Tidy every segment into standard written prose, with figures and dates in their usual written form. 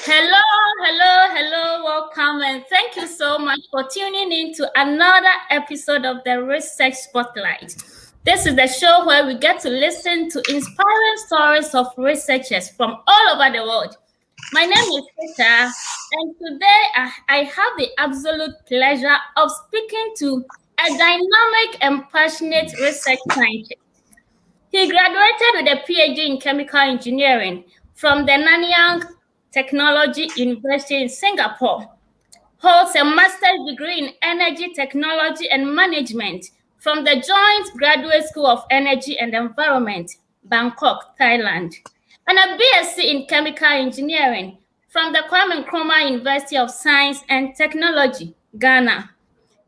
Hello, hello, welcome, and thank you so much for tuning in to another episode of the Research Spotlight. This is the show where we get to listen to inspiring stories of researchers from all over the world. My name is Tisha, and today I have the absolute pleasure of speaking to a dynamic and passionate research scientist. He graduated with a PhD in chemical engineering from the Nanotechnology University in Singapore, holds a master's degree in energy technology and management from the Joint Graduate School of Energy and Environment, Bangkok, Thailand, and a BSc in chemical engineering from the Kwame Nkrumah University of Science and Technology, Ghana.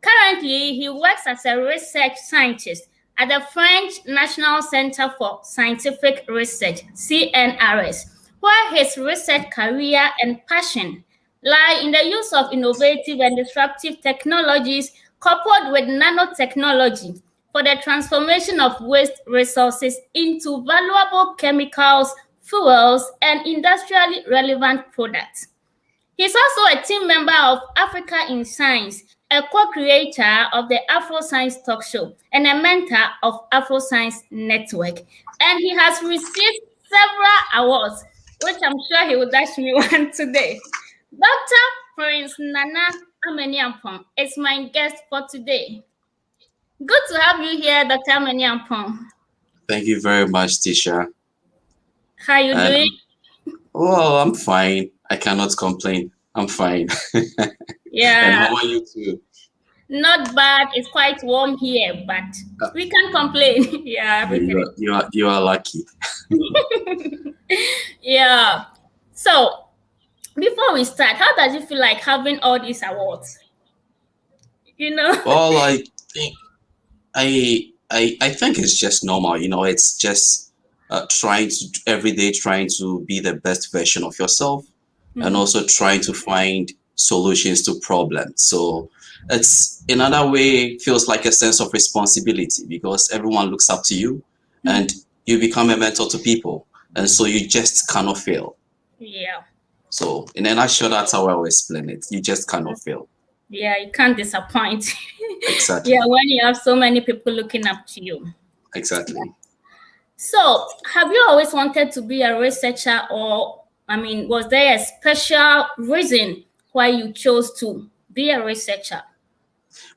Currently, he works as a research scientist at the French National Center for Scientific Research, CNRS, where his research career and passion lie in the use of innovative and disruptive technologies coupled with nanotechnology for the transformation of waste resources into valuable chemicals, fuels, and industrially relevant products. He's also a team member of Africa in Science, a co-creator of the Afro Science Talk Show, and a mentor of Afro Science Network. And he has received several awards, which I'm sure he will dash me one today. Dr. Prince Nana Amaniampong is my guest for today. Good to have you here, Dr. Amaniampong. Thank you very much, Tisha. How are you doing? Well, I'm fine. I cannot complain. I'm fine. Yeah. And how are you too? Not bad. It's quite warm here, but we can't complain. Yeah, you are lucky. Yeah. So before we start, how does it feel like having all these awards? Well, I think I think it's just normal. It's just every day trying to be the best version of yourself, and also trying to find solutions to problems. So it's in another way feels like a sense of responsibility because everyone looks up to you, and you become a mentor to people, and so you just cannot fail. Yeah. So in a nutshell, that's how I will explain it. You just cannot fail. Yeah, you can't disappoint. Exactly. Yeah, when you have so many people looking up to you. Exactly. Yeah. So have you always wanted to be a researcher, or was there a special reason why you chose to be a researcher?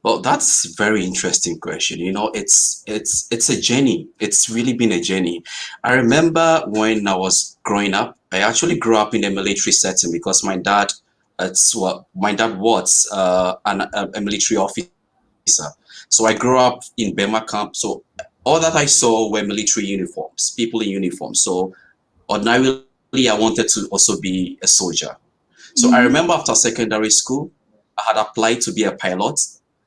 Well, that's a very interesting question. It's a journey. It's really been a journey. I remember when I was growing up, I actually grew up in a military setting because my dad was a military officer. So I grew up in Burma camp. So all that I saw were military uniforms, people in uniform. So ordinarily, I wanted to also be a soldier. So I remember after secondary school, I had applied to be a pilot.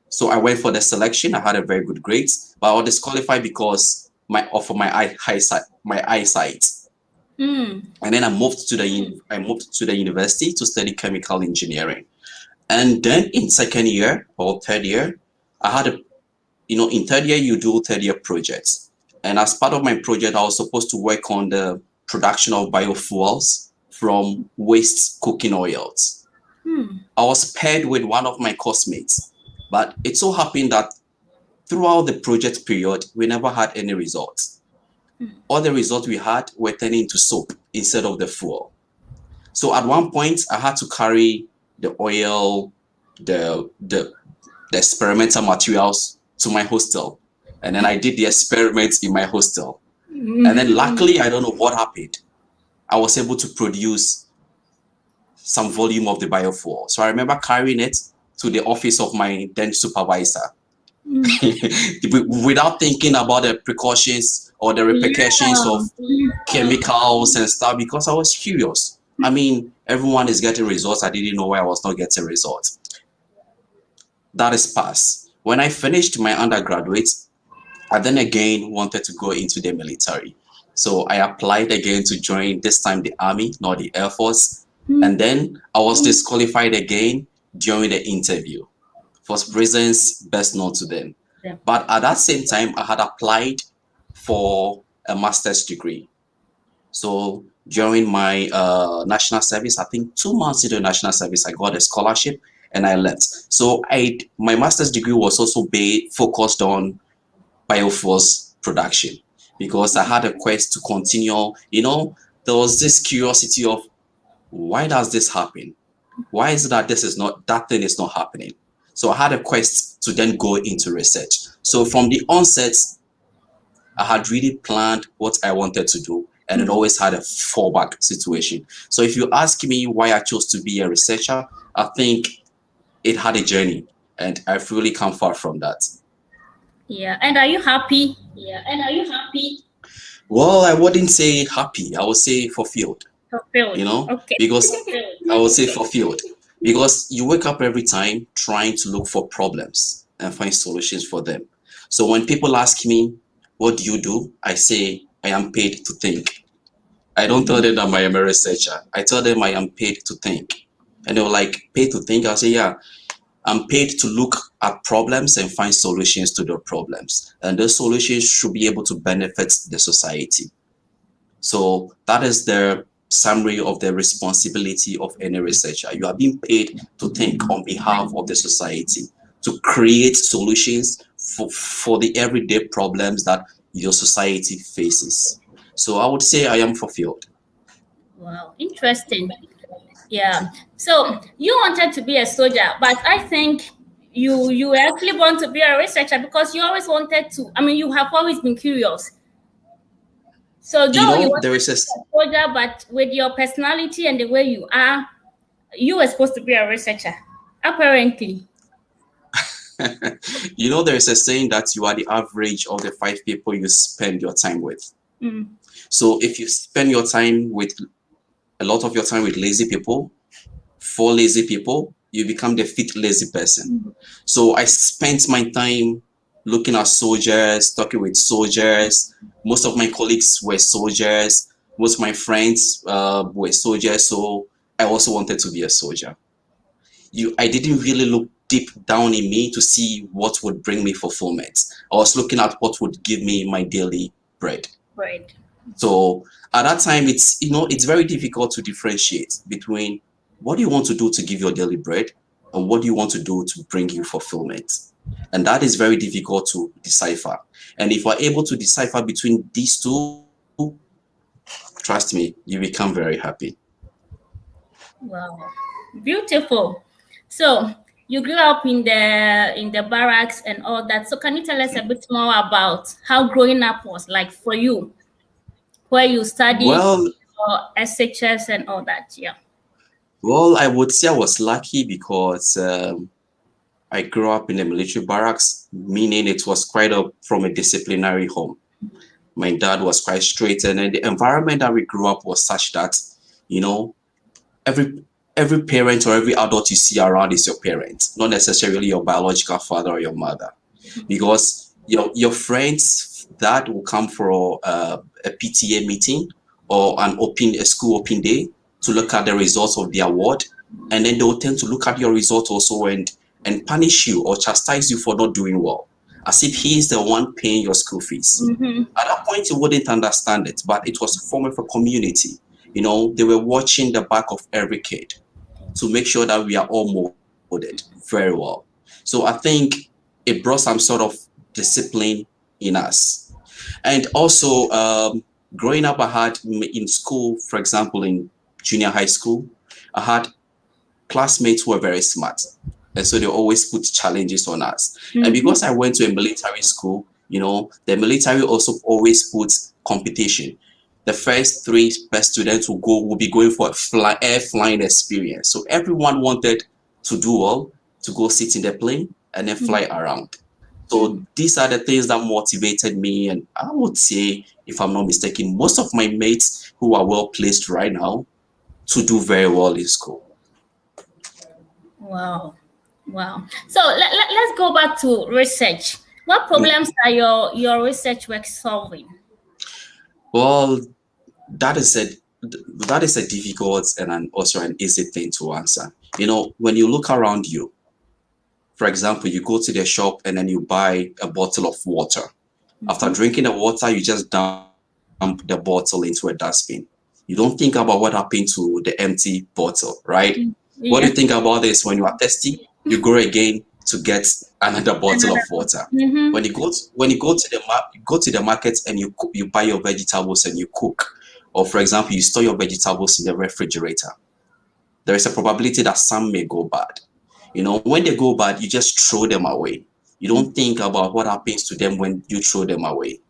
So I went for the selection. I had a very good grade, but I was disqualified because of my eyesight. And then I moved to the university to study chemical engineering. And then in second year or third year, I had in third year you do third-year projects. And as part of my project, I was supposed to work on the production of biofuels from waste cooking oils. I was paired with one of my classmates, but it so happened that throughout the project period, we never had any results. All the results we had were turning into soap instead of the fuel. So at one point, I had to carry the oil, the experimental materials to my hostel. And then I did the experiments in my hostel. And then luckily, I don't know what happened. I was able to produce some volume of the biofuel. So I remember carrying it to the office of my then supervisor without thinking about the precautions or the repercussions of chemicals and stuff, because I was curious. Everyone is getting results. I didn't know why I was not getting results. That is past. When I finished my undergraduate, I then again wanted to go into the military. So I applied again to join, this time the Army, not the Air Force. And then I was disqualified again during the interview for reasons best known to them. Yeah. But at that same time, I had applied for a master's degree. So During my national service, I think 2 months into national service, I got a scholarship and I left. So my master's degree was also focused on biofuels production because I had a quest to continue. There was this curiosity of why does this happen? Why is it that that thing is not happening? So I had a quest to then go into research. So from the onset, I had really planned what I wanted to do and it always had a fallback situation. So if you ask me why I chose to be a researcher, I think it had a journey and I've really come far from that. Yeah. And are you happy? Well, I wouldn't say happy. I would say fulfilled, Fulfilled. Okay. because I would say fulfilled because you wake up every time trying to look for problems and find solutions for them. So when people ask me, what do you do? I say, I am paid to think. I don't tell them that I am a researcher. I tell them I am paid to think. And they were like, paid to think? I'll say, yeah, I'm paid to look at problems and find solutions to the problems. And those solutions should be able to benefit the society. So that is the summary of the responsibility of any researcher. You are being paid to think on behalf of the society, to create solutions for the everyday problems that your society faces. So I would say I am fulfilled. Wow. Interesting. Yeah. So you wanted to be a soldier, but I think you actually want to be a researcher because you always wanted to. I mean, you have always been curious. So though you want There to is be a soldier, but with your personality and the way you are, you were supposed to be a researcher, apparently. there is a saying that you are the average of the 5 people you spend your time with. Mm. So if you spend a lot of your time with lazy people, 4 lazy people, you become the fifth lazy person. So I spent my time looking at soldiers, talking with soldiers. Most of my colleagues were soldiers. Most of my friends were soldiers. So I also wanted to be a soldier. I didn't really look deep down in me to see what would bring me fulfillment. I was looking at what would give me my daily bread. Right. So at that time, it's very difficult to differentiate between what do you want to do to give your daily bread and what do you want to do to bring you fulfillment. And that is very difficult to decipher. And if we're able to decipher between these two, trust me, you become very happy. Wow. Beautiful. So you grew up in the barracks and all that. So can you tell us a bit more about how growing up was like for you, where you studied Well, or SHS and all that? Yeah. well, I would say I was lucky because I grew up in a military barracks, meaning it was from a disciplinary home. My dad was quite strict, and then the environment that we grew up was such that, you know, every every parent or every adult you see around is your parent, not necessarily your biological father or your mother, because your friends that will come for a PTA meeting or a school open day to look at the results of the award, and then they will tend to look at your results also and punish you or chastise you for not doing well, as if he is the one paying your school fees. At that point, you wouldn't understand it, but it was a form of a community. They were watching the back of every kid to make sure that we are all molded very well. So I think it brought some sort of discipline in us. And also, growing up, I had in school, for example, in junior high school, I had classmates who were very smart. And so they always put challenges on us. And because I went to a military school, the military also always puts competition. The first 3 best students will be going for air flying experience. So everyone wanted to do well, to go sit in the plane and then fly around. So these are the things that motivated me. And I would say, if I'm not mistaken, most of my mates who are well placed right now to do very well in school. Wow. Wow. So let's go back to research. What problems are your research work solving? Well, that is a difficult and also an easy thing to answer. When you look around you, for example, you go to the shop and then you buy a bottle of water. After drinking the water, you just dump the bottle into a dustbin. You don't think about what happened to the empty bottle, right? Yeah. What do you think about this? When you are thirsty, you go again to get another bottle of water. When you go to the market and you buy your vegetables and you cook, or for example, you store your vegetables in the refrigerator, there is a probability that some may go bad. When they go bad, you just throw them away. You don't think about what happens to them when you throw them away.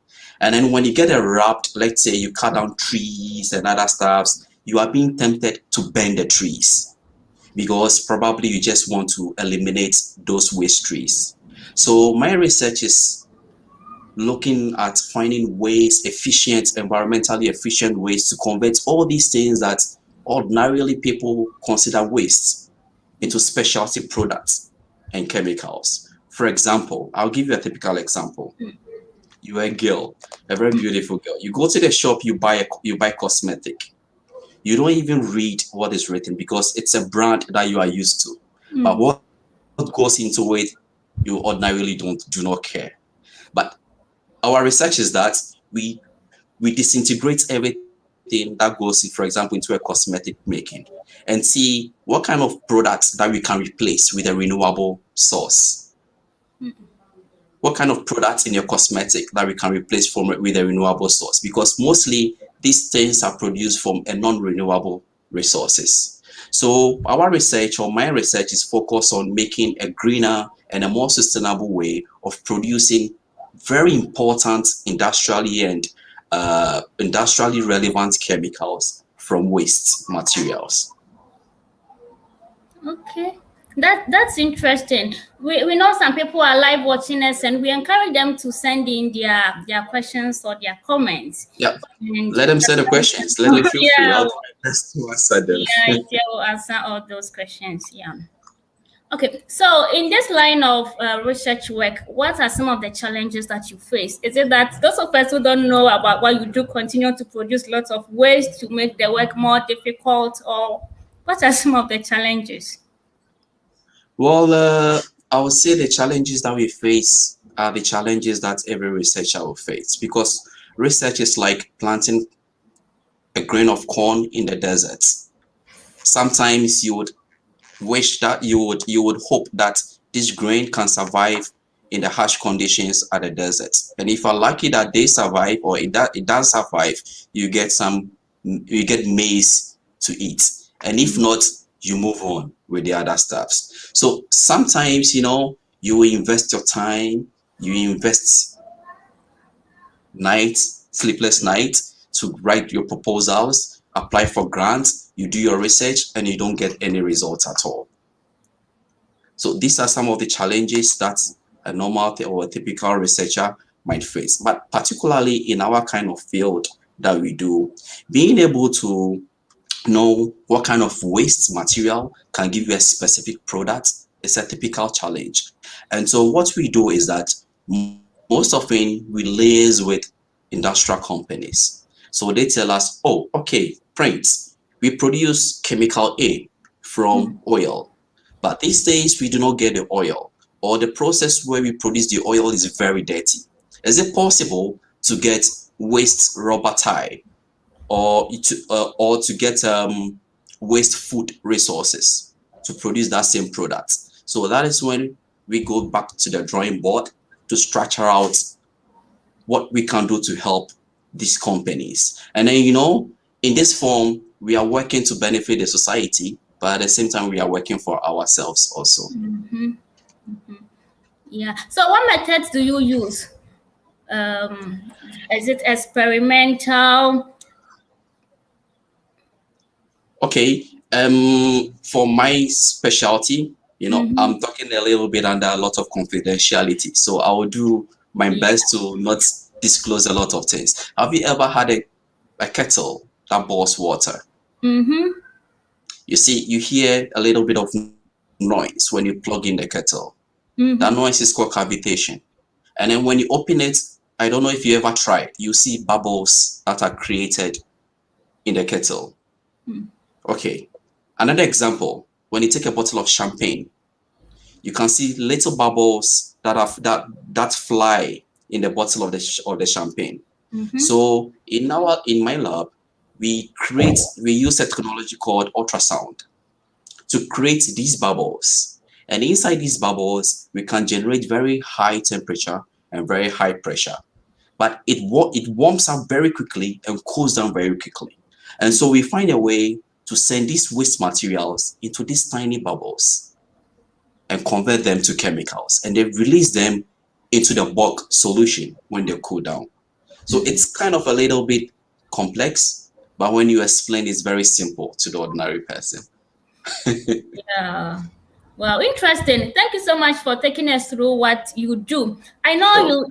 And then when you get it wrapped, let's say you cut down trees and other stuffs, you are being tempted to burn the trees because probably you just want to eliminate those waste trees. So my research is looking at finding ways, environmentally efficient ways to convert all these things that ordinarily people consider waste into specialty products and chemicals. For example, I'll give you a typical example. You're a girl, a very beautiful girl. You go to the shop, you buy cosmetic. You don't even read what is written because it's a brand that you are used to. But what goes into it, you ordinarily do not care. But our research is that we disintegrate everything that goes, for example, into a cosmetic making and see what kind of products that we can replace with a renewable source. What kind of products in your cosmetic that we can replace with a renewable source? Because mostly these things are produced from a non-renewable resources. So our research, or my research, is focused on making a greener and a more sustainable way of producing very important industrially relevant chemicals from waste materials. Okay. That's interesting. We know some people are live watching us, and we encourage them to send in their questions or their comments. Yeah. And let them send the questions. Let me feel free. I'll do my best to answer them. Yeah, we'll answer all those questions. Yeah. Okay, so in this line of research work, what are some of the challenges that you face? Is it that those of us who don't know about what you do continue to produce lots of waste to make the work more difficult, or what are some of the challenges? Well, I would say the challenges that we face are the challenges that every researcher will face, because research is like planting a grain of corn in the desert. Sometimes you would wish that you would hope that this grain can survive in the harsh conditions at the desert. And if you're lucky that they survive, or it does survive, you get maize to eat. And if not, you move on with the other stuffs. So sometimes, you invest your time, you invest sleepless nights to write your proposals, apply for grants, you do your research, and you don't get any results at all. So these are some of the challenges that a normal or a typical researcher might face. But particularly in our kind of field that we do, being able to know what kind of waste material can give you a specific product is a typical challenge. And so what we do is that most often we liaise with industrial companies. So they tell us, oh, okay, Prince, we produce chemical A from oil, but these days we do not get the oil, or the process where we produce the oil is very dirty. Is it possible to get waste rubber tie, or to get waste food resources to produce that same product? So that is when we go back to the drawing board to structure out what we can do to help these companies. And then, in this form, we are working to benefit the society, but at the same time, we are working for ourselves also. Yeah. So what methods do you use? Is it experimental? Okay. For my specialty, I'm talking a little bit under a lot of confidentiality, so I will do my best to not disclose a lot of things. Have you ever had a kettle that boils water? You see, you hear a little bit of noise when you plug in the kettle. That noise is called cavitation. And then when you open it, I don't know if you ever tried, you see bubbles that are created in the kettle. Okay. Another example, when you take a bottle of champagne, you can see little bubbles that fly in the bottle of the champagne. So in my lab, we use a technology called ultrasound to create these bubbles. And inside these bubbles, we can generate very high temperature and very high pressure. But it warms up very quickly and cools down very quickly. And so we find a way to send these waste materials into these tiny bubbles and convert them to chemicals. And they release them into the bulk solution when they cool down. So it's kind of a little bit complex, but when you explain, it's very simple to the ordinary person. Yeah. Well, interesting. Thank you so much for taking us through what you do. I know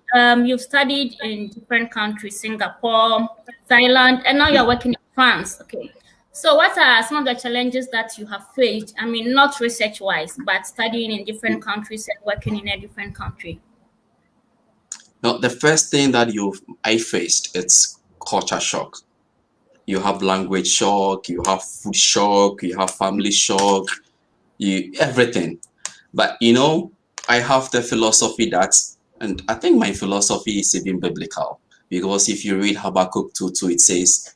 you've studied in different countries, Singapore, Thailand, and now you're working in France. Okay. So what are some of the challenges that you have faced? I mean, not research-wise, but studying in different countries and working in a different country. Now, the first thing that I faced, it's culture shock. You have language shock, you have food shock, you have family shock, everything. But I have the philosophy and I think my philosophy is even biblical, because if you read Habakkuk 2:2, it says,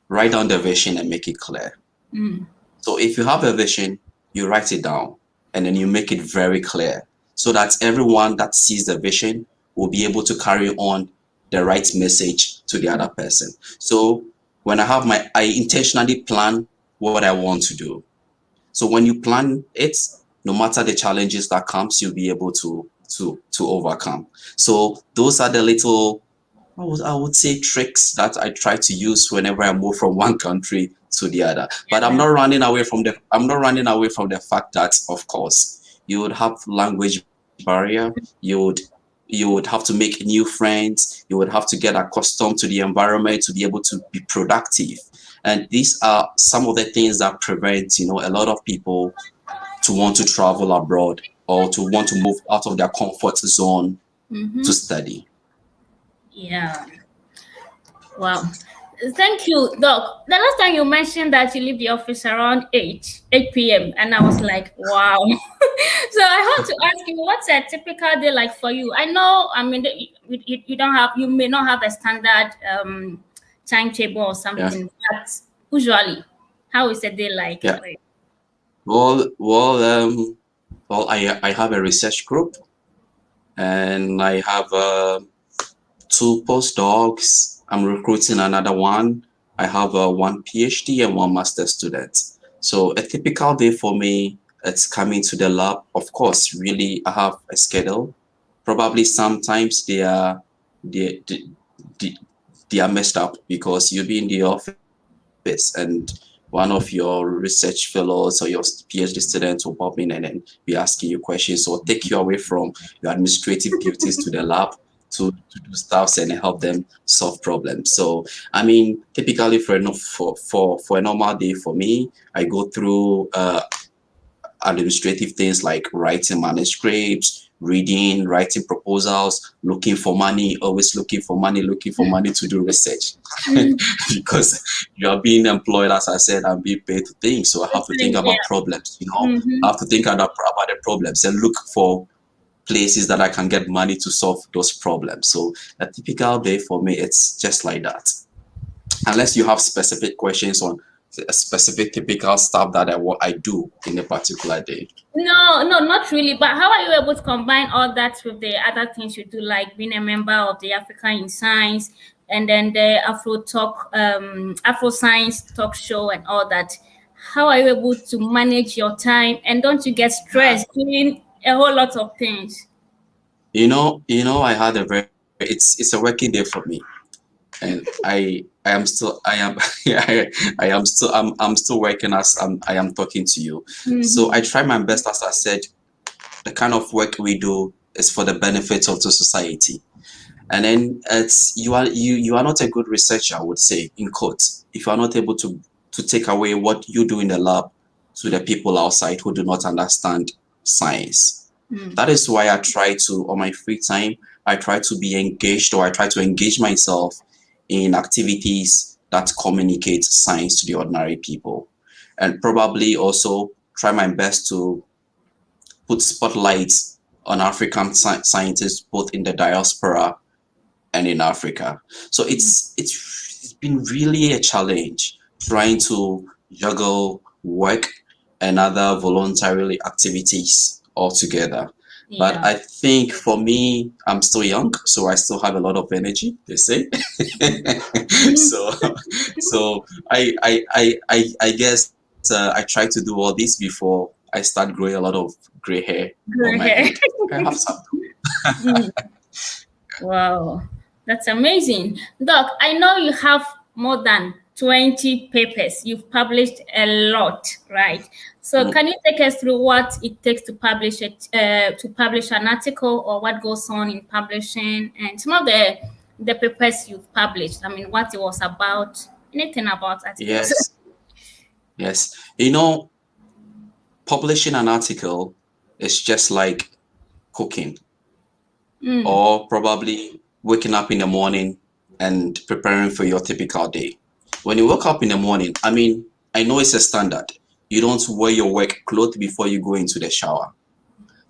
write down the vision and make it clear. So if you have a vision, you write it down and then you make it very clear so that everyone that sees the vision will be able to carry on the right message to the other person. So when I intentionally plan what I want to do. So when you plan it, no matter the challenges that comes, you'll be able to overcome. So those are the little, I would say, tricks that I try to use whenever I move from one country to the other. But I'm not running away from the fact that, of course, you would have language barrier. You would have to make new friends. You would have to get accustomed to the environment to be able to be productive. And these are some of the things that prevent, a lot of people to want to travel abroad or to want to move out of their comfort zone to study. Yeah. Wow. Thank you, Doc. The last time you mentioned that you leave the office around 8 p.m. and I was like, wow. So I want to ask you, what's a typical day like for you? I know, I mean, you may not have a standard timetable or something, but usually, how is a day like? Yeah. I have a research group, and I have 2 postdocs. I'm recruiting another one. I have 1 PhD and 1 master student. So a typical day for me, it's coming to the lab. Of course, really, I have a schedule. Probably sometimes they are messed up because you'll be in the office and one of your research fellows or your PhD students will pop in and then be asking you questions or take you away from your administrative duties to the lab to do stuff and help them solve problems. So, I mean, typically for a normal day for me, I go through administrative things like writing manuscripts, reading, writing proposals, looking for money, always looking for money to do research. Because you are being employed, as I said, and being paid to think. So I have to think about problems, I have to think about the problems and look for places that I can get money to solve those problems. So a typical day for me, it's just like that. Unless you have specific questions on a specific typical stuff that I do in a particular day. No, not really. But how are you able to combine all that with the other things you do, like being a member of the African in Science and then the Afro Science talk show and all that? How are you able to manage your time, and don't you get stressed doing a whole lot of things? I had it's a working day for me, and I'm still working as I am talking to you. So I try my best. As I said, the kind of work we do is for the benefit of the society. And then you are not a good researcher, I would say, in quotes, if you are not able to take away what you do in the lab to the people outside who do not understand science. That is why I try to, on my free time, I try to be engaged, or I try to engage myself in activities that communicate science to the ordinary people. And probably also try my best to put spotlights on African scientists, both in the diaspora and in Africa. So it's been really a challenge, trying to juggle work and other voluntary activities altogether. But Yeah. I think for me, I'm still young, so I still have a lot of energy, they say. So, so I guess I try to do all this before I start growing a lot of gray hair on Gray my hair. head. I have some. Mm. Wow, that's amazing. Doc, I know you have more than 20 papers. You've published a lot, right? So Mm, can you take us through what it takes to publish an article, or what goes on in publishing, and some of the papers you've published? I mean, what it was about, anything about articles. yes, yes. You know, publishing an article is just like cooking, Mm, or probably waking up in the morning and preparing for your typical day. When you wake up in the morning, I mean, I know it's a standard. You don't wear your work clothes before you go into the shower.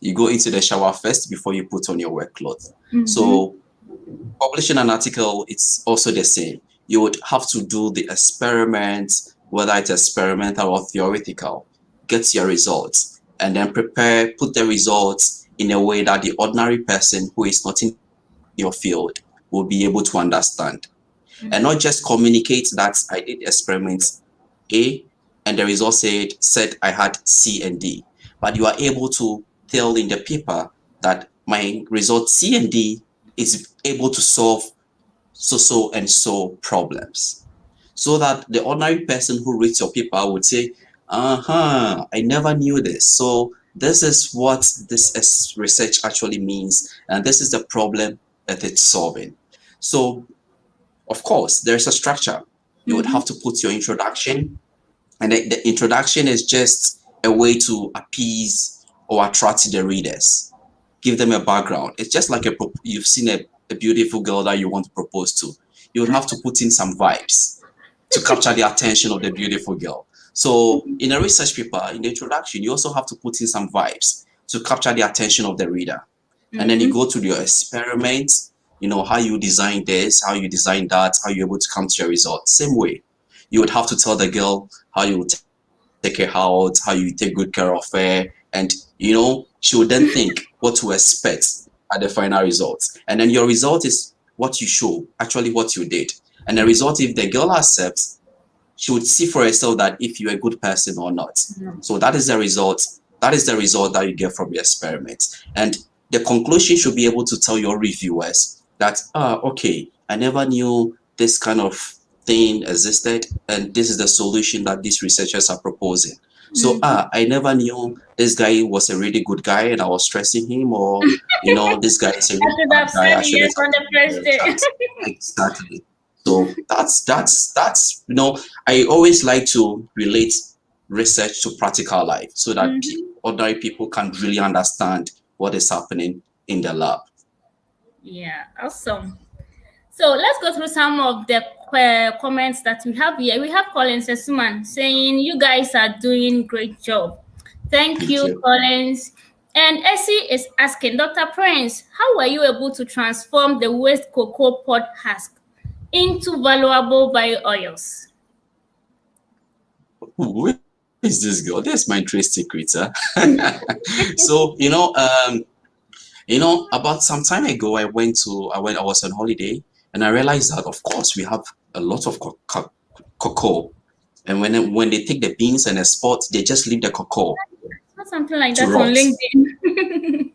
You go into the shower first before you put on your work clothes. mm-hmm, So publishing an article, it's also the same. You would have to do the experiment, whether it's experimental or theoretical, get your results, and then put the results in a way that the ordinary person who is not in your field will be able to understand. And not just communicate that I did experiment A and the result said I had C and D, but you are able to tell in the paper that my result C and D is able to solve so and so problems. So that the ordinary person who reads your paper would say, uh-huh, I never knew this. So this is what this research actually means, and this is the problem that it's solving. So of course, there's a structure. You would mm-hmm, have to put your introduction, and the introduction is just a way to appease or attract the readers, give them a background. It's just like you've seen a beautiful girl that you want to propose to. You would have to put in some vibes to capture the attention of the beautiful girl. So in a research paper, in the introduction, you also have to put in some vibes to capture the attention of the reader. And then you mm-hmm, go to your experiment, how you design this, how you design that, how you're able to come to your result. Same way. You would have to tell the girl how you take her out, how you take good care of her, and she would then think what to expect at the final result. And then your result is what you show, actually what you did. And the result, if the girl accepts, she would see for herself that if you're a good person or not. So that is the result. That is the result that you get from your experiment. And the conclusion should be able to tell your reviewers that, okay, I never knew this kind of thing existed, and this is the solution that these researchers are proposing. So, mm-hmm. I never knew this guy was a really good guy and I was stressing him, or, this guy is a I really should bad have guy. said I yes shouldn't on have the taken first the day. chance. Exactly. So that's I always like to relate research to practical life so that Mhm. ordinary people can really understand what is happening in the lab. Yeah, awesome. So let's go through some of the comments that we have here. We have Collins Esuman saying, "You guys are doing great job." Thank Thank you, you. Collins. And Essie is asking, Dr. Prince, how were you able to transform the waste cocoa pod husk into valuable bio oils? Who is this girl? That's my trade secret. Huh? So about some time ago, I was on holiday, and I realized that of course we have a lot of cocoa, and when they take the beans and export, they just leave the cocoa Not something like to that on rot. LinkedIn.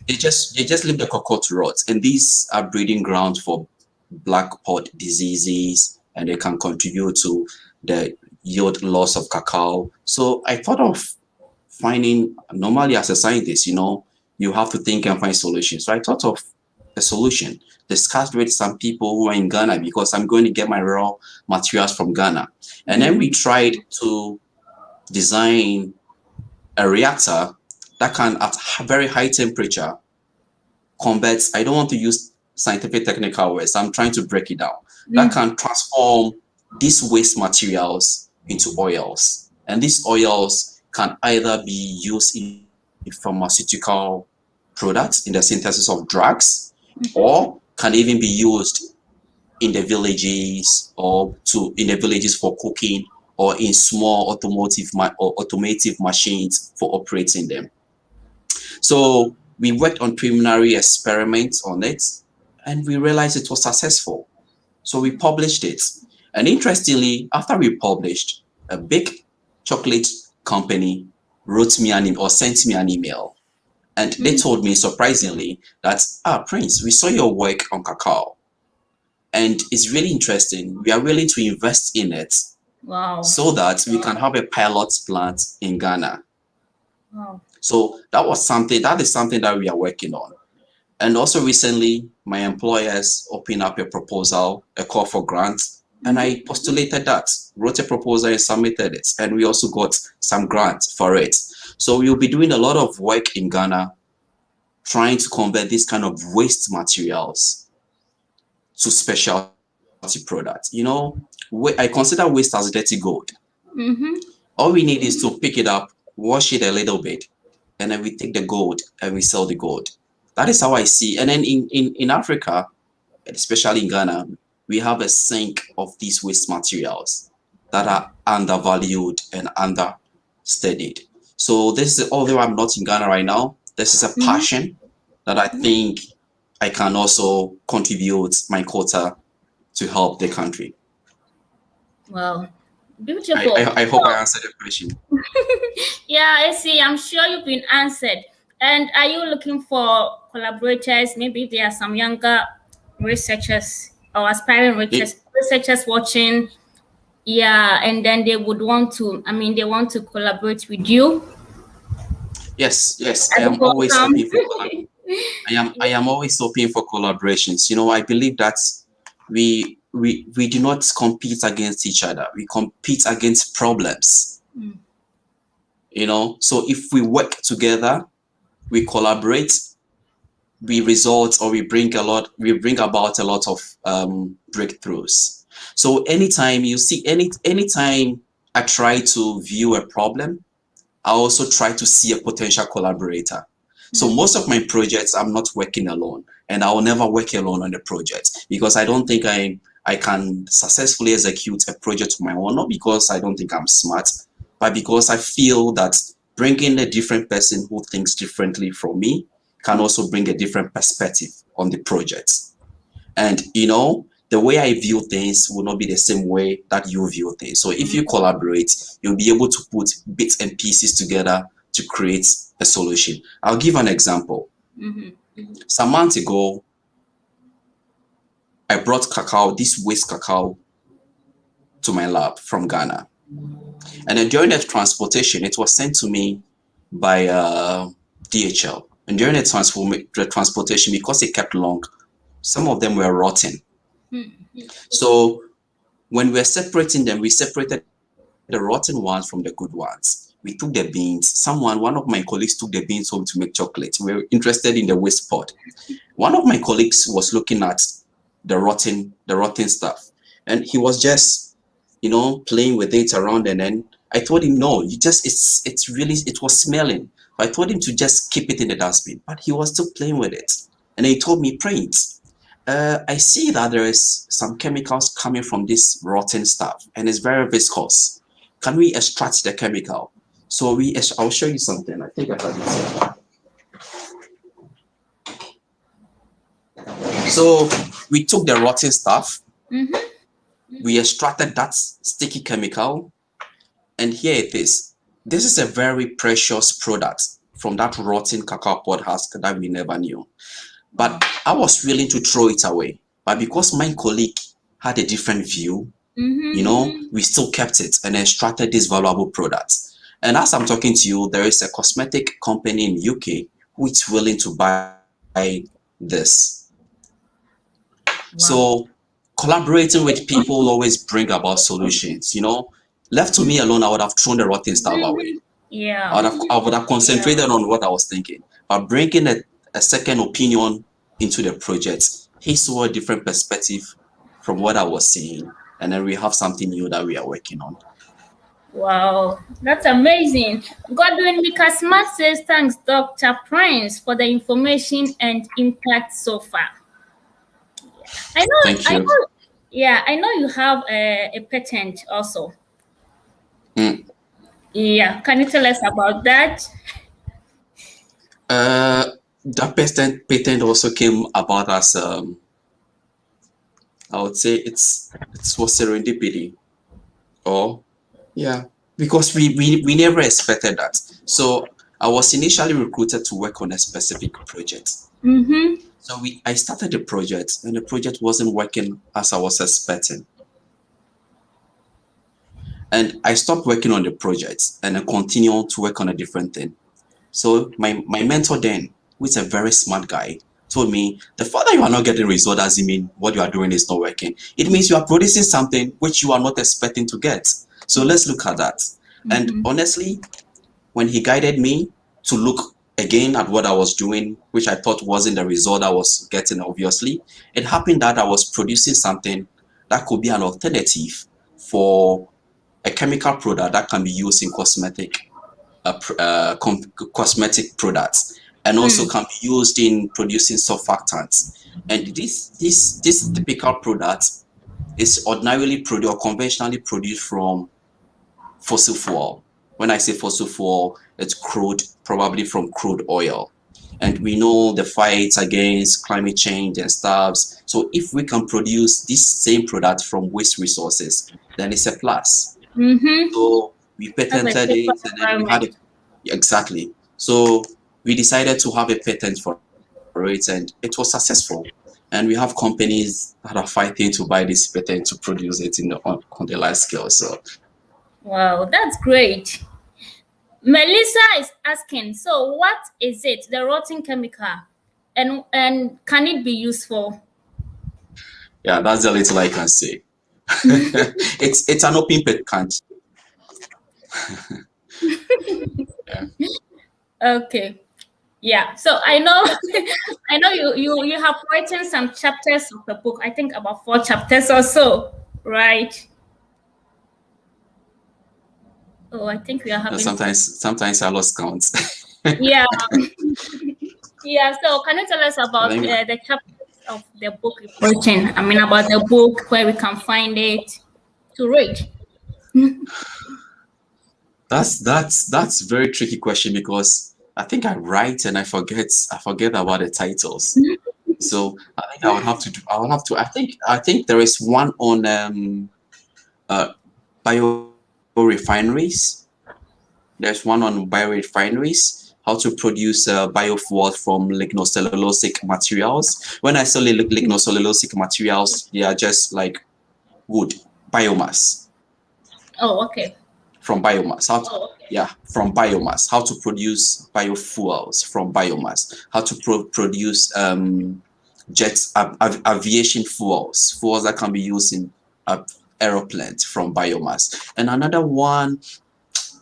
They just leave the cocoa to rot, and these are breeding grounds for black pod diseases, and they can contribute to the yield loss of cacao. So I thought of finding, normally as a scientist, you have to think and find solutions. So I thought of a solution, discussed with some people who are in Ghana, because I'm going to get my raw materials from Ghana. And then we tried to design a reactor that can, at very high temperature, converts, I don't want to use scientific technical words, I'm trying to break it down, that can transform these waste materials into oils. And these oils can either be used in pharmaceutical products, in the synthesis of drugs, or can even be used in the villages for cooking or in small automotive machines for operating them. So we worked on preliminary experiments on it, and we realized it was successful. So we published it. And interestingly, after we published, a big chocolate company wrote me an email or sent me an email. And they told me, surprisingly, that, Prince, we saw your work on cacao. And it's really interesting. We are willing to invest in it. Wow. So that we can have a pilot plant in Ghana. Wow. So that is something that we are working on. And also recently, my employers opened up a proposal, a call for grants, and I postulated that, wrote a proposal and submitted it. And we also got some grants for it. So we'll be doing a lot of work in Ghana, trying to convert this kind of waste materials to specialty products. You know, I consider waste as dirty gold. All we need is to pick it up, wash it a little bit, and then we take the gold and we sell the gold. That is how I see. And then in Africa, especially in Ghana, we have a sink of these waste materials that are undervalued and understudied. So this is, although I'm not in Ghana right now, this is a passion that I think I can also contribute my quota to help the country. Wow. Beautiful. I hope I answered the question. Yeah, I see. I'm sure you've been answered. And are you looking for collaborators? Maybe there are some younger researchers or aspiring researchers watching. Yeah, and then they would want to, they want to collaborate with you. Yes. I am always open for I am always open for collaborations. You know, I believe that we do not compete against each other. We compete against problems. You know, so if we work together, we collaborate, we result or we bring about a lot of breakthroughs. So anytime I try to view a problem, I also try to see a potential collaborator. So most of my projects, I'm not working alone, and I will never work alone on the project because I don't think I can successfully execute a project on my own, not because I don't think I'm smart, but because I feel that bringing a different person who thinks differently from me can also bring a different perspective on the project. And, you know, the way I view things will not be the same way that you view things. So if you collaborate, you'll be able to put bits and pieces together to create a solution. I'll give an example. Some months ago, I brought this waste cacao to my lab from Ghana. And then during the transportation, it was sent to me by DHL. And during the transportation, because it kept long, some of them were rotten. So when we were separating them, we separated the rotten ones from the good ones. We took the beans. One of my colleagues took the beans home to make chocolate. We were interested in the waste pot. One of my colleagues was looking at the rotten stuff, and he was just, you know, playing with it around. And then I told him, no, it was smelling. I told him to just keep it in the dustbin, but he was still playing with it. And he told me, Prince, I see that there is some chemicals coming from this rotten stuff, and it's very viscous. Can we extract the chemical? So I'll show you something. I think I have it. So we took the rotten stuff, we extracted that sticky chemical, and here it is. This is a very precious product from that rotten cacao pod husk that we never knew. But I was willing to throw it away. But because my colleague had a different view, you know, we still kept it and extracted this valuable product. And as I'm talking to you, there is a cosmetic company in UK who is willing to buy this. Wow. So collaborating with people always bring about solutions, you know. Left to me alone, I would have thrown the rotten stuff away. Yeah. I would have concentrated on what I was thinking. But bringing a second opinion into the project, he saw a different perspective from what I was seeing. And then we have something new that we are working on. Wow, that's amazing. Godwin Mikasma says, thanks, Dr. Prince, for the information and impact so far. Thank you. I know you have a patent also. Mm. Yeah, can you tell us about that? That patent also came about as I would say it was serendipity, or yeah, because we never expected that. So I was initially recruited to work on a specific project. Mm-hmm. So I started the project, and the project wasn't working as I was expecting. And I stopped working on the project and I continued to work on a different thing. So my mentor then, who is a very smart guy, told me, the fact that you are not getting results doesn't mean what you are doing is not working. It means you are producing something which you are not expecting to get. So let's look at that. And Mm-hmm. honestly, when he guided me to look again at what I was doing, which I thought wasn't the result I was getting, obviously, it happened that I was producing something that could be an alternative for a chemical product that can be used in cosmetic products, and also Mm. can be used in producing surfactants. And this typical product is ordinarily produced or conventionally produced from fossil fuel. When I say fossil fuel, it's crude, probably from crude oil. And we know the fight against climate change and stuff. So if we can produce this same product from waste resources, then it's a plus. Mm-hmm. So we That's a patented safer it, and then we had environment. it. Exactly. So we decided to have a patent for it, and it was successful. And we have companies that are fighting to buy this patent to produce it on the large scale. So Wow, that's great. Melissa is asking, so what is it, the rotting chemical? And can it be useful? yeah, that's the little I can say. It's an open patent. Yeah. Okay. Yeah. So I know I know you have written some chapters of the book. I think about 4 chapters or so, right? Oh, I think we are No, having sometimes I lost count. yeah. Yeah. So can you tell us I about think the chapters of the book you've written? I mean about the book, where we can find it to read. that's very tricky question, because I think I write and I forget about the titles. So I think I will have to I think there is one on uh biorefineries. There's one on biorefineries, how to produce biofuel from lignocellulosic materials. When I say lignocellulosic materials, they are just like wood, biomass, Oh, okay. from biomass. Yeah, from biomass. How to produce biofuels from biomass. How to produce aviation fuels that can be used in aeroplanes from biomass. And another one,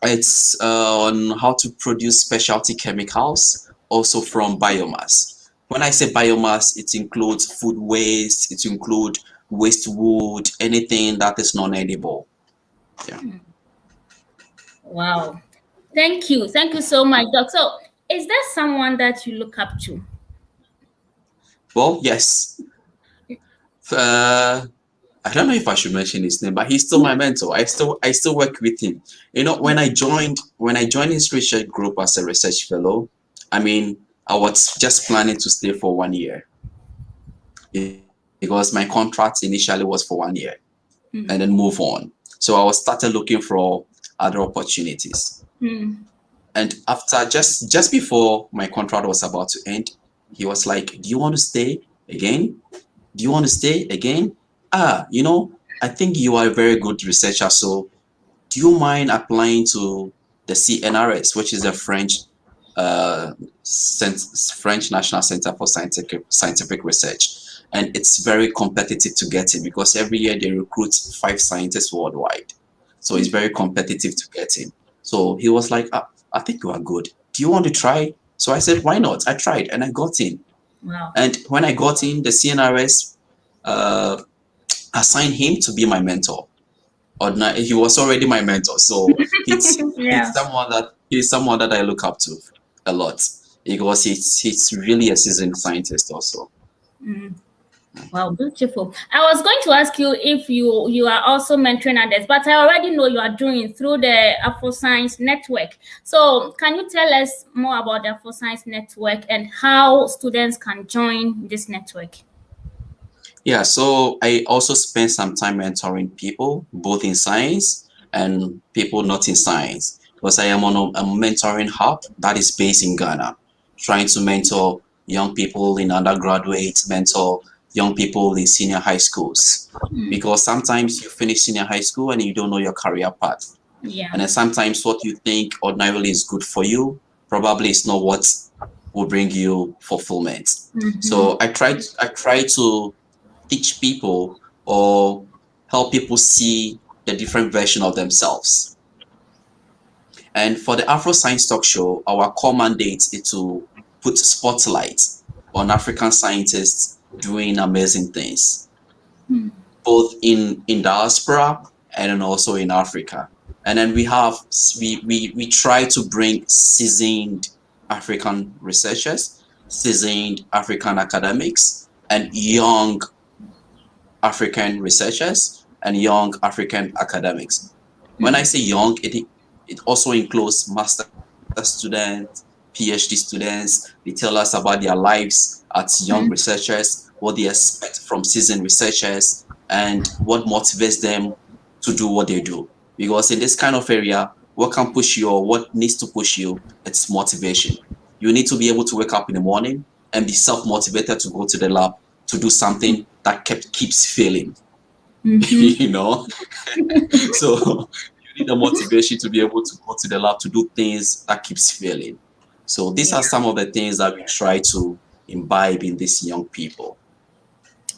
it's on how to produce specialty chemicals also from biomass. When I say biomass, it includes food waste, it includes waste wood, anything that is non-edible. Yeah. Wow. Thank you. Thank you so much, Doc. So is there someone that you look up to? Well, yes. Uh, I don't know if I should mention his name, but he's still my mentor. I still work with him. When I joined his research group as a research fellow, I mean, I was just planning to stay for 1 year, because my contract initially was for 1 year and then move on. So I was started looking for other opportunities. Mm. And after just before my contract was about to end, he was like, "Do you want to stay again? Do you want to stay again? I think you are a very good researcher. So do you mind applying to the CNRS, which is the French National Center for Scientific Research?" And it's very competitive to get in, because every year they recruit 5 scientists worldwide. So it's very competitive to get in. So he was like, I think you are good. Do you want to try? So I said, why not? I tried and I got in. Wow. And when I got in, the CNRS uh, assigned him to be my mentor. Or he was already my mentor, so he's Yeah. he's someone that I look up to a lot, because he's really a seasoned scientist also. Mm. Wow, beautiful. I was going to ask you if you are also mentoring others, but I already know you are doing through the Afro Science Network. So can you tell us more about the Afro Science Network and how students can join this network? Yeah, so I also spend some time mentoring people, both in science and people not in science, because I am on a mentoring hub that is based in Ghana, trying to mentor young people in undergraduate, mentor young people in senior high schools. Because sometimes you finish senior high school and you don't know your career path. Yeah. And then sometimes what you think ordinarily is good for you, probably is not what will bring you fulfillment. So I try to teach people or help people see the different version of themselves. And for the Afro Science Talk Show, our core mandate is to put spotlight on African scientists doing amazing things, both in diaspora and then also in Africa. And then we try to bring seasoned African researchers, seasoned African academics, and young African researchers and young African academics. When I say young, it also includes master students, PhD students. They tell us about their lives as young researchers, what they expect from seasoned researchers, and what motivates them to do what they do. Because in this kind of area, what can push you or what needs to push you, it's motivation. You need to be able to wake up in the morning and be self-motivated to go to the lab to do something that keeps failing. You know? So you need the motivation to be able to go to the lab to do things that keeps failing. So these are some of the things that we try to imbibe in these young people.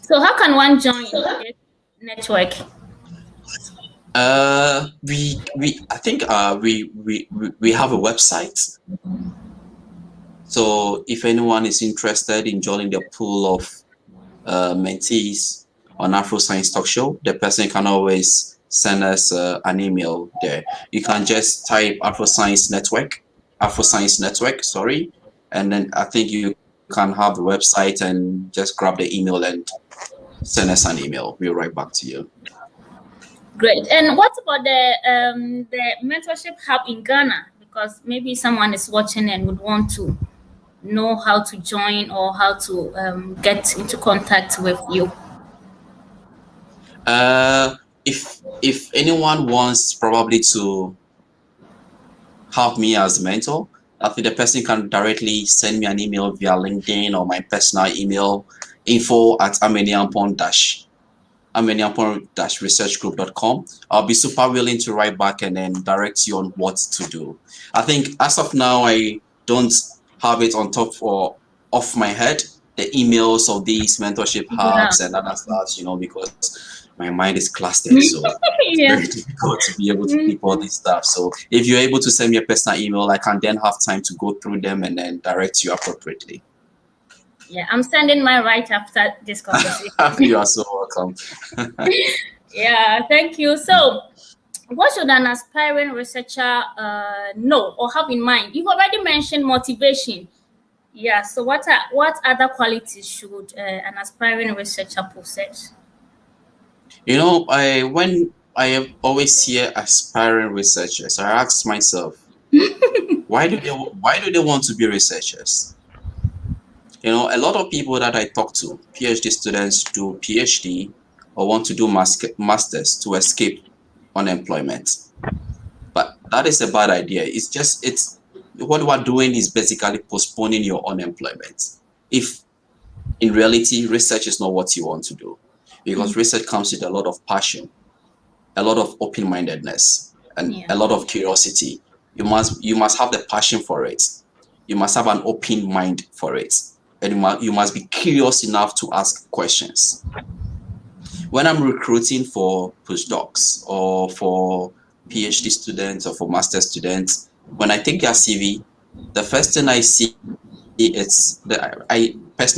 So how can one join this network? I think we have a website. So if anyone is interested in joining the pool of mentees on Afro Science Talk Show, the person can always send us an email there. You can just type Afro Science Network, sorry, and then I think you can have the website and just grab the email and send us an email. We'll write back to you. Great. And what about the mentorship hub in Ghana? Because maybe someone is watching and would want to know how to join or how to get into contact with you. If anyone wants probably to have me as a mentor, I think the person can directly send me an email via LinkedIn or my personal email, info@amaniampong-researchgroup.com. I'll be super willing to write back and then direct you on what to do. I think as of now, I don't have it on top or off my head, the emails of these mentorship hubs and other stuff, because my mind is clustered. So it's very difficult to be able to keep all this stuff. So if you're able to send me a personal email, I can then have time to go through them and then direct you appropriately. Yeah, I'm sending mine right after this conversation. You are so welcome. Yeah, thank you. So what should an aspiring researcher know or have in mind? You've already mentioned motivation. Yeah, so what other qualities should an aspiring researcher possess? When I always hear aspiring researchers, I ask myself, why do they want to be researchers? A lot of people that I talk to, PhD students, do PhD or want to do masters to escape unemployment. But that is a bad idea. It's what we're doing is basically postponing your unemployment. If in reality, research is not what you want to do, because research comes with a lot of passion, a lot of open-mindedness, and a lot of curiosity. You must have the passion for it. You must have an open mind for it. And you must be curious enough to ask questions. When I'm recruiting for postdocs or for PhD students or for master students, when I take their CV, the first thing I see is the first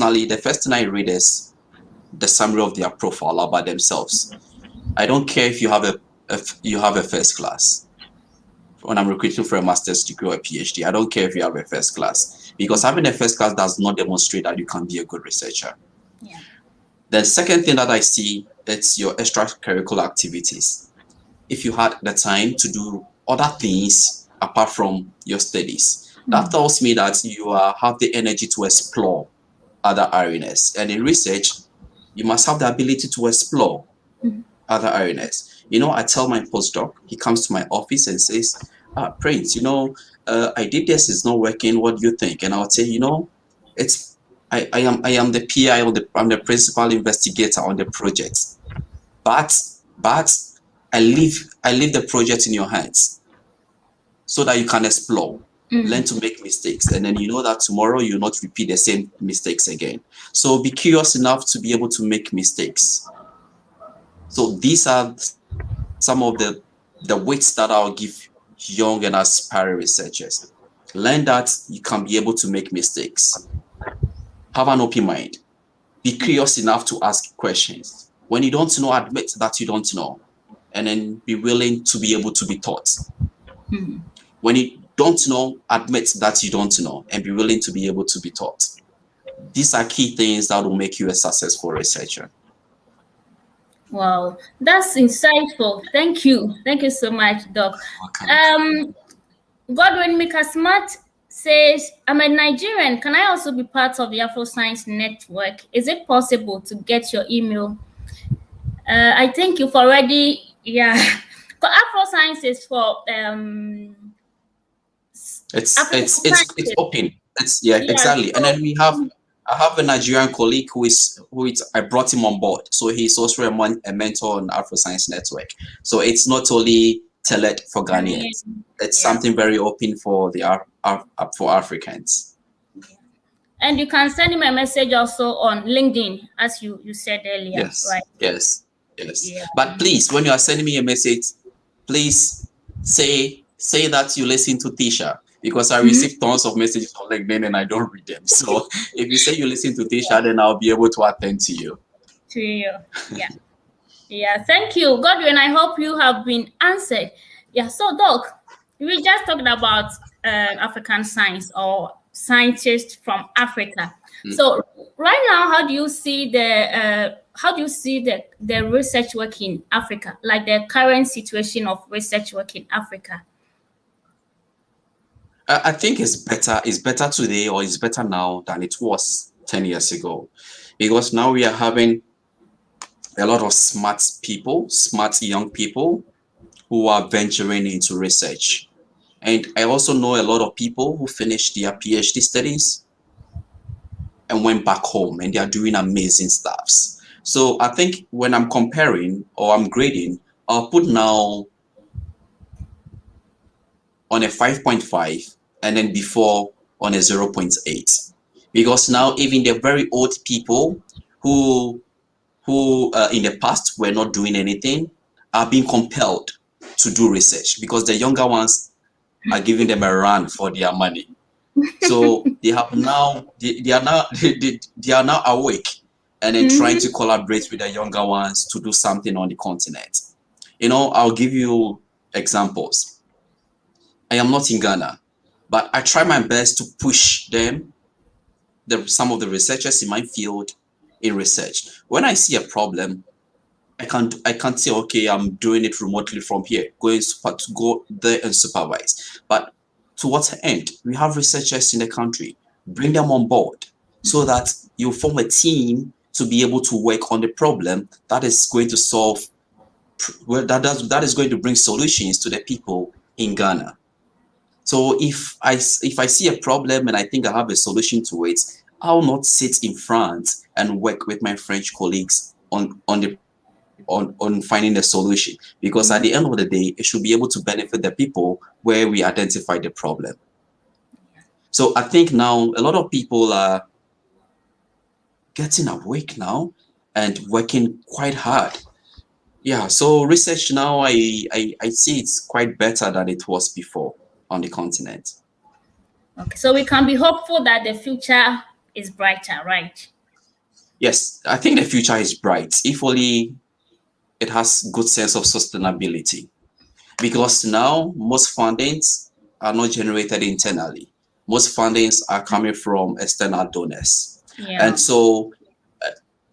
thing I read is the summary of their profile about themselves. I don't care if you have a first class. When I'm recruiting for a master's degree or a PhD, I don't care if you have a first class, because having a first class does not demonstrate that you can be a good researcher. Yeah. The second thing that I see, it's your extracurricular activities. If you had the time to do other things apart from your studies, that tells me that you have the energy to explore other areas. And in research, you must have the ability to explore other areas. I tell my postdoc, he comes to my office and says, Prince, I did this, it's not working. What do you think? And I would say, it's I am the PI I'm the principal investigator on the project. But I leave the project in your hands so that you can explore, learn to make mistakes, and then you know that tomorrow you'll not repeat the same mistakes again. So be curious enough to be able to make mistakes. So these are some of the weights that I'll give young and aspiring researchers. Learn that you can be able to make mistakes. Have an open mind. Be curious enough to ask questions. When you don't know, admit that you don't know. And then be willing to be able to be taught. When you don't know, admit that you don't know and be willing to be able to be taught. These are key things that will make you a successful researcher. Wow, that's insightful. Thank you. Thank you so much, Doc. Godwin Mikasmat says, I'm a Nigerian. Can I also be part of the Afro Science Network? Is it possible to get your email? I think you've already, yeah. Afro Science is for it's open. Yeah, exactly. And then I have a Nigerian colleague who I brought him on board. So he's also a mentor on Afro Science Network. So it's not only tailored for Ghanaians. It's something very open for for Africans. And you can send him a message also on LinkedIn, as you said earlier. Yes. Right? Yes. Yeah. But please, when you are sending me a message, please say that you listen to Tisha, because I receive tons of messages on LinkedIn and I don't read them. So if you say you listen to Tisha, then I'll be able to attend to you. Yeah. Yeah. Thank you, Godwin. I hope you have been answered. Yeah. So, Doc, we just talked about African science or scientists from Africa. So, right now, how do you see the research work in Africa, like the current situation of research work in Africa? I think it's better today, or it's better now than it was 10 years ago, because now we are having a lot of smart young people who are venturing into research. And I also know a lot of people who finished their PhD studies and went back home, and they are doing amazing stuffs. So I think when I'm comparing or I'm grading, I'll put now on a 5.5 and then before on a 0.8, because now even the very old people who in the past were not doing anything are being compelled to do research, because the younger ones are giving them a run for their money. So they are now awake and then trying to collaborate with the younger ones to do something on the continent. I'll give you examples. I am not in Ghana, but I try my best to push them, some of the researchers in my field, in research. When I see a problem, I can't say, okay, I'm doing it remotely from here, to go there and supervise. But to what end? We have researchers in the country. Bring them on board so that you form a team to be able to work on the problem that is going to solve, that is going to bring solutions to the people in Ghana. So if I see a problem and I think I have a solution to it, I'll not sit in front and work with my French colleagues on finding a solution, because at the end of the day, it should be able to benefit the people where we identify the problem. So I think now a lot of people are getting awake now and working quite hard. Yeah, so research now, I see it's quite better than it was before on the continent. Okay, so we can be hopeful that the future is brighter, right? Yes, I think the future is bright, if only it has good sense of sustainability, because now most fundings are not generated internally. Most fundings are coming from external donors. Yeah. And so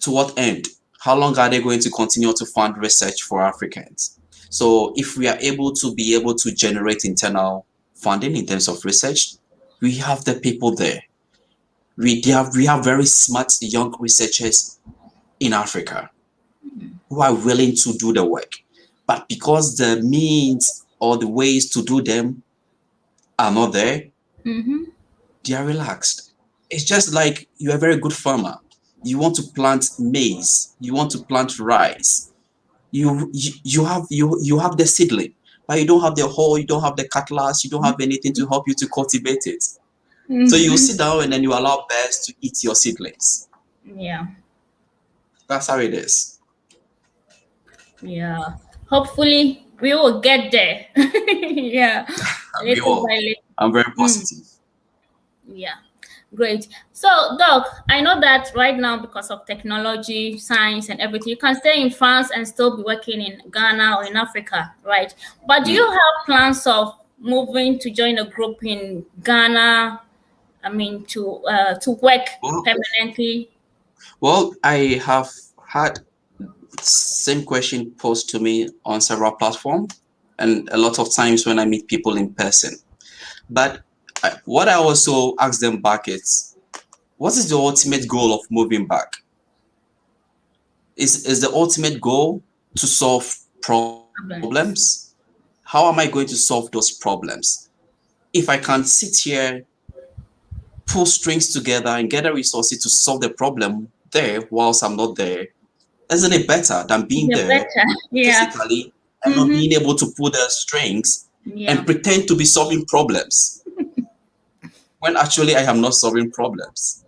To what end? How long are they going to continue to fund research for Africans? So if we are able to generate internal funding in terms of research, we have the people there. We have very smart young researchers in Africa who are willing to do the work. But because the means or the ways to do them are not there, they are relaxed. It's just like you're a very good farmer. You want to plant maize, you want to plant rice. You have the seedling, but you don't have the hoe, you don't have the cutlass, you don't have anything to help you to cultivate it. So you sit down and then you allow birds to eat your seedlings. Yeah. That's how it is. Yeah. Hopefully we will get there. Yeah. We all. I'm very positive. Yeah. Great. So, Doc, I know that right now, because of technology, science, and everything, you can stay in France and still be working in Ghana or in Africa, right? But do you have plans of moving to join a group in Ghana? I mean, to work permanently? Well, I have had same question posed to me on several platforms, and a lot of times when I meet people in person. But what I also ask them back is, what is the ultimate goal of moving back? Is the ultimate goal to solve problems? How am I going to solve those problems? If I can sit here, pull strings together and get the resources to solve the problem there whilst I'm not there, isn't it better than being there physically and not being able to pull the strings and pretend to be solving problems when actually I am not solving problems?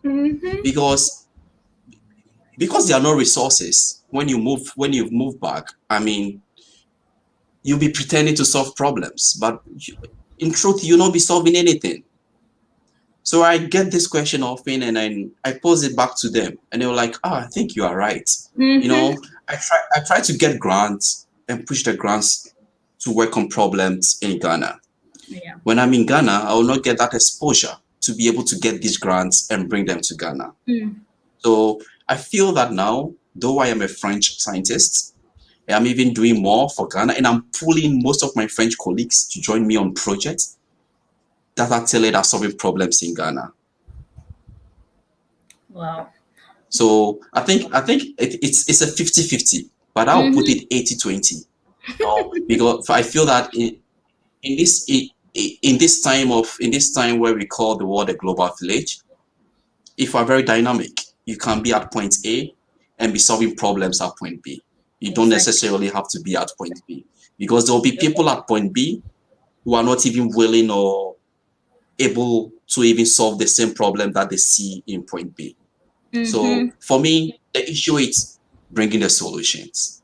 Because there are no resources when you move back. I mean, you'll be pretending to solve problems, but in truth, you'll not be solving anything. So I get this question often, and I pose it back to them, and they were like, "Oh, I think you are right." You know, I try to get grants and push the grants to work on problems in Ghana. Yeah. When I'm in Ghana, I will not get that exposure to be able to get these grants and bring them to Ghana. So I feel that now, though I am a French scientist, I'm even doing more for Ghana, and I'm pulling most of my French colleagues to join me on projects that actually are solving problems in Ghana. Wow. So I think it's a 50-50, but I'll put it 80-20. Because I feel that in this time where we call the world a global village, if we're very dynamic, you can be at point A and be solving problems at point B. You don't necessarily have to be at point B, because there will be people at point B who are not even willing or able to even solve the same problem that they see in point B. So for me, the issue is bringing the solutions.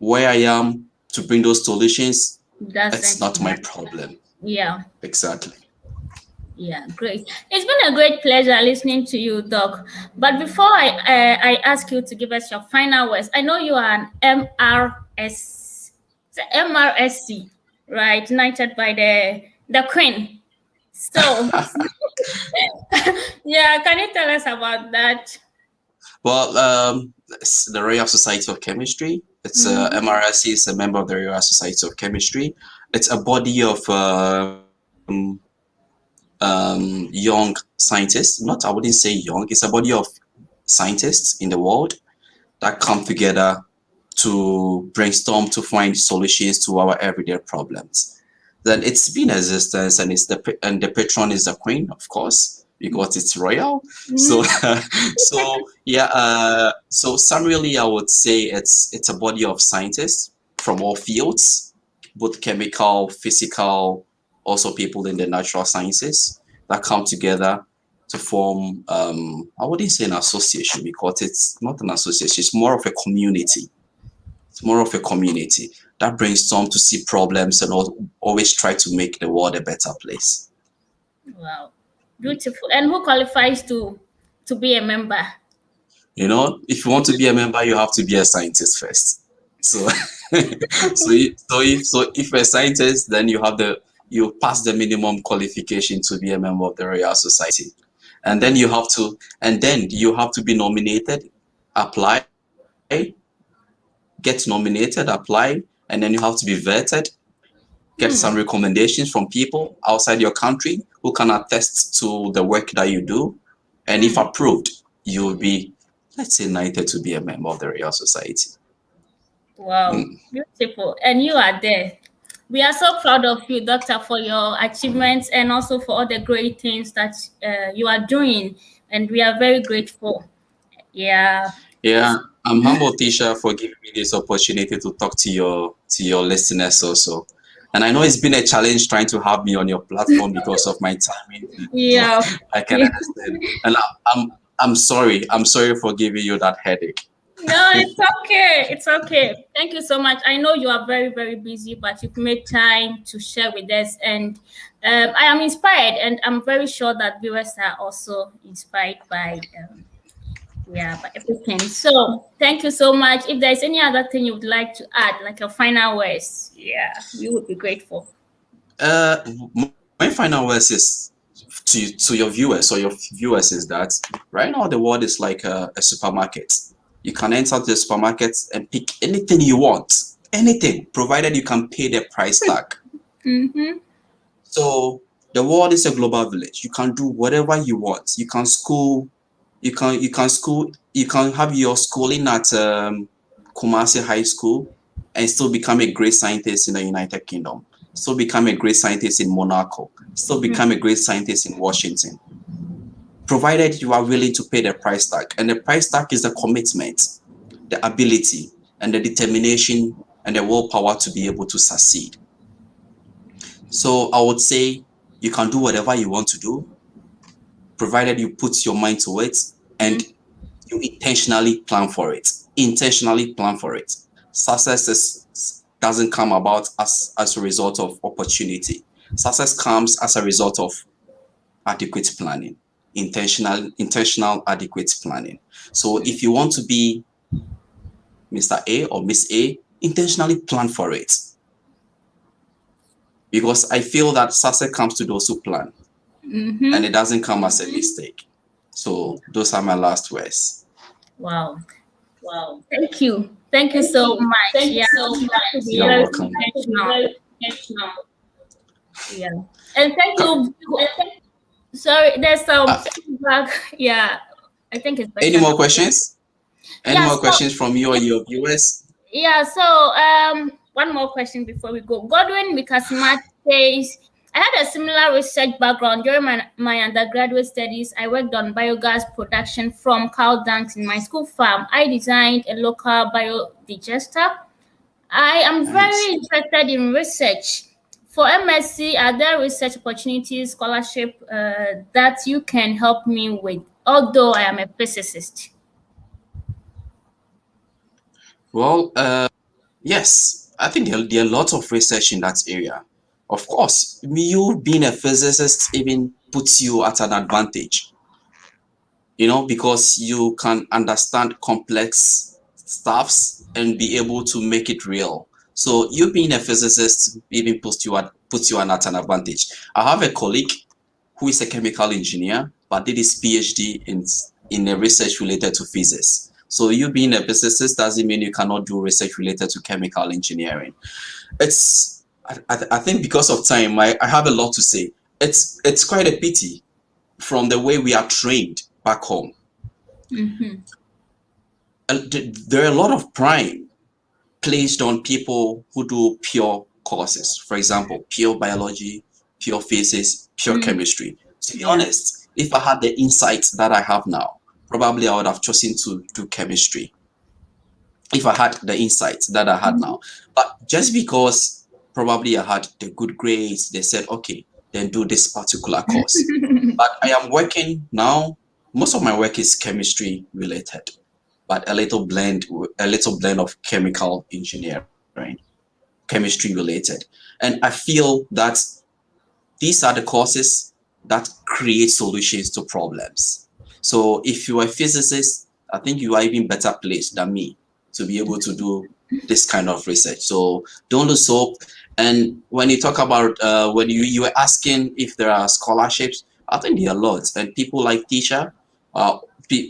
Where I am to bring those solutions, that's not my problem. Yeah. Exactly. Yeah, great. It's been a great pleasure listening to you, Doc. But before I ask you to give us your final words, I know you are an MRSC, right? Knighted by the Queen. So, yeah, can you tell us about that? Well, it's the Royal Society of Chemistry. It's MRSC is a member of the Royal Society of Chemistry. It's a body of young scientists. I wouldn't say young. It's a body of scientists in the world that come together to brainstorm to find solutions to our everyday problems. Then it's been in existence, and the patron is the Queen, of course, because it's royal. So so summarily, I would say it's a body of scientists from all fields, both chemical, physical, also people in the natural sciences, that come together to form I wouldn't say an association, because it's not an association, it's more of a community. It's more of a community that brainstorm to see problems and always try to make the world a better place. Wow, beautiful. And who qualifies to be a member? You know, if you want to be a member, you have to be a scientist first. So if you're a scientist, then you pass the minimum qualification to be a member of the Royal Society. And then you have to be nominated apply, get nominated, apply, and then you have to be vetted, get some recommendations from people outside your country who can attest to the work that you do. And if approved, you will be, let's say, knighted to be a member of the Royal Society. Wow, beautiful. And you are there. We are so proud of you, Doctor, for your achievements and also for all the great things that you are doing. And we are very grateful. Yeah. Yeah, I'm humble, Tisha, for giving me this opportunity to talk to your listeners also. And I know it's been a challenge trying to have me on your platform because of my timing. So Yeah. I can understand. And I'm sorry. I'm sorry for giving you that headache. No, it's okay. It's okay. Thank you so much. I know you are very, very busy, but you've made time to share with us. And I am inspired, and I'm very sure that viewers are also inspired by by everything. So thank you so much. If there's any other thing you would like to add, like your final words, we would be grateful. My final words is to your viewers or your viewers is that right now the world is like a supermarket. You can enter the supermarket and pick anything you want, anything, provided you can pay the price tag. So the world is a global village. You can do whatever you want. You can school, you can have your schooling at Kumasi High School and still become a great scientist in the United Kingdom. Still become a great scientist in Monaco. Still become a great scientist in Washington. Provided you are willing to pay the price tag. And the price tag is the commitment, the ability, and the determination and the willpower to be able to succeed. So I would say you can do whatever you want to do, provided you put your mind to it and you intentionally plan for it. Intentionally plan for it. Success doesn't come about as a result of opportunity. Success comes as a result of adequate planning, intentional adequate planning. So if you want to be Mr. A or Miss A, intentionally plan for it. Because I feel that success comes to those who plan, and it doesn't come as a mistake. So those are my last words. Wow. Thank you. Thank you so much. Thank you so much. You're welcome. Intentional. Yeah. And thank you. Sorry, there's some feedback. Yeah. I think it's better. Any more questions? Any more questions from you or your viewers? Yeah, so one more question before we go. Godwin Mikasimat says, I had a similar research background. During my undergraduate studies, I worked on biogas production from cow dungs in my school farm. I designed a local biodigester. I am very interested in research. For MSc, are there research opportunities, scholarship that you can help me with, although I am a physicist? Well, yes, I think there are lots of research in that area. Of course, you being a physicist even puts you at an advantage, because you can understand complex stuffs and be able to make it real. So you being a physicist even puts you at an advantage. I have a colleague who is a chemical engineer, but did his PhD in a research related to physics. So you being a physicist doesn't mean you cannot do research related to chemical engineering. I think because of time, I have a lot to say. It's quite a pity from the way we are trained back home. There are a lot of prime placed on people who do pure courses. For example, pure biology, pure physics, pure chemistry. To be honest, if I had the insights that I have now, probably I would have chosen to do chemistry if I had the insights that I had now. But just because probably I had the good grades, they said, okay, then do this particular course. But I am working now. Most of my work is chemistry related, but a little blend of chemical engineering, chemistry related. And I feel that these are the courses that create solutions to problems. So if you are a physicist, I think you are even better placed than me to be able to do this kind of research. So don't lose hope. And when you talk about, when you were asking if there are scholarships, I think there are lots. And people like Tisha,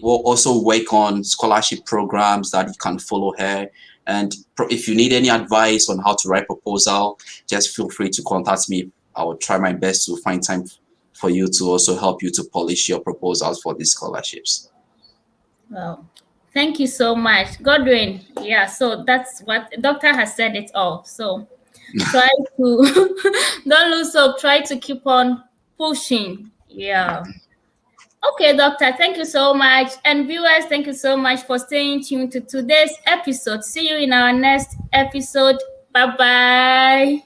will also work on scholarship programs that you can follow her. And if you need any advice on how to write proposal, just feel free to contact me. I will try my best to find time for you to also help you to polish your proposals for these scholarships. Well, thank you so much, Godwin. Yeah, so that's what the doctor has said it all. So try to don't lose hope. Try to keep on pushing. Yeah. Okay, doctor, thank you so much. And viewers, thank you so much for staying tuned to today's episode. See you in our next episode. Bye-bye.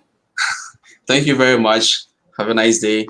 Thank you very much. Have a nice day.